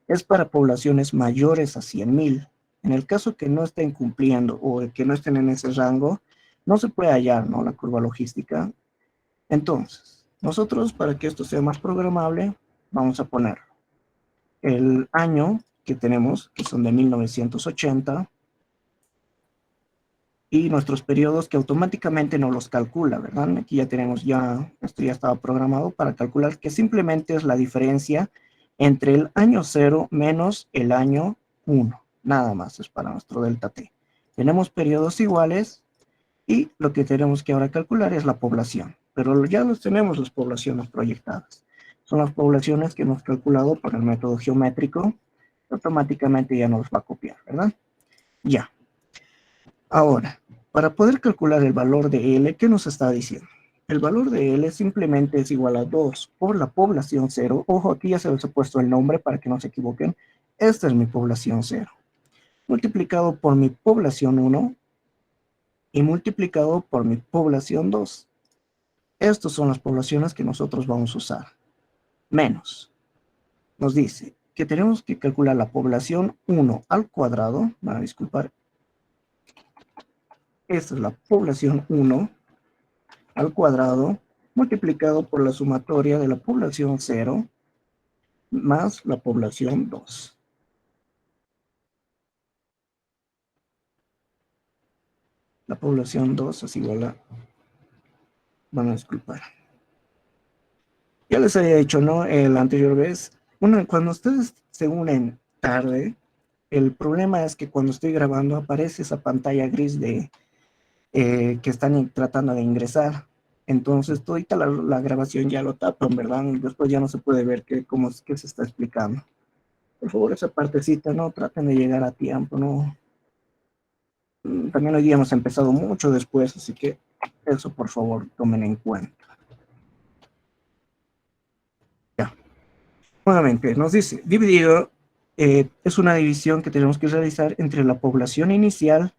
es para poblaciones mayores a 100,000. En el caso que no estén cumpliendo o que no estén en ese rango, no se puede hallar, ¿no?, la curva logística. Entonces, nosotros, para que esto sea más programable, vamos a poner el año que tenemos, que son de 1980, y nuestros periodos que automáticamente nos los calcula, ¿verdad? Aquí ya tenemos, esto ya estaba programado para calcular que simplemente es la diferencia entre el año 0 menos el año 1. Nada más es para nuestro delta t. Tenemos periodos iguales y lo que tenemos que ahora calcular es la población. Pero ya los tenemos las poblaciones proyectadas. Son las poblaciones que hemos calculado por el método geométrico. Automáticamente ya nos va a copiar, ¿verdad? Ya. Ahora, para poder calcular el valor de L, ¿qué nos está diciendo? El valor de L simplemente es igual a 2 por la población 0. Ojo, aquí ya se les ha puesto el nombre para que no se equivoquen. Esta es mi población 0. Multiplicado por mi población 1 y multiplicado por mi población 2. Estas son las poblaciones que nosotros vamos a usar. Menos. Nos dice que tenemos que calcular la población 1 al cuadrado. Van a disculpar. Esta es la población 1 al cuadrado multiplicado por la sumatoria de la población 0 más la población 2. La población 2 es igual a... Van a disculpar. Ya les había dicho, ¿no? La anterior vez. Bueno, cuando ustedes se unen tarde, el problema es que cuando estoy grabando aparece esa pantalla gris de que están tratando de ingresar. Entonces, toda la grabación ya lo tapan, ¿verdad? Y después ya no se puede ver qué se está explicando. Por favor, esa partecita, no traten de llegar a tiempo, ¿no? También hoy día hemos empezado mucho después, así que eso por favor tomen en cuenta. Ya. Nuevamente, nos dice, dividido es una división que tenemos que realizar entre la población inicial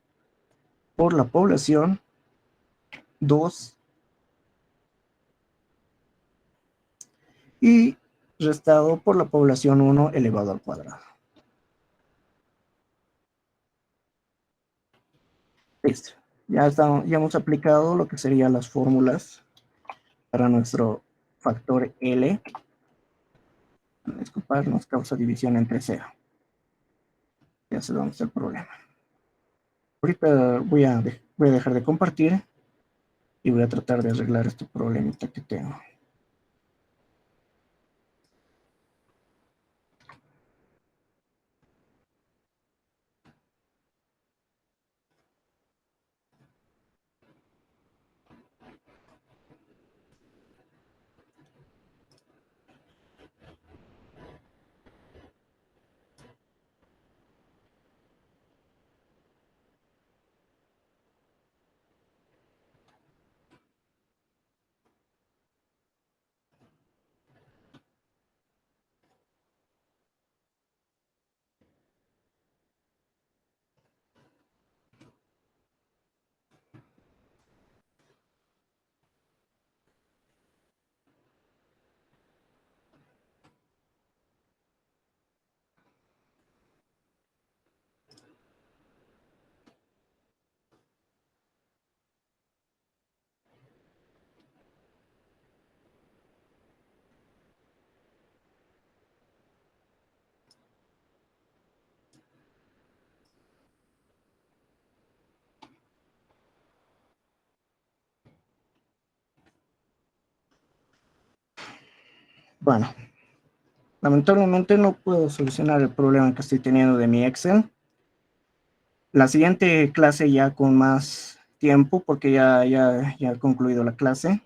por la población 2 y restado por la población 1 elevado al cuadrado. Listo. Ya hemos aplicado lo que serían las fórmulas para nuestro factor L. Disculpar, nos causa división entre 0. Ya sé dónde está el problema. Ahorita voy a dejar de compartir y voy a tratar de arreglar este problemita que tengo. Bueno, lamentablemente no puedo solucionar el problema que estoy teniendo de mi Excel. La siguiente clase ya con más tiempo, porque ya he concluido la clase,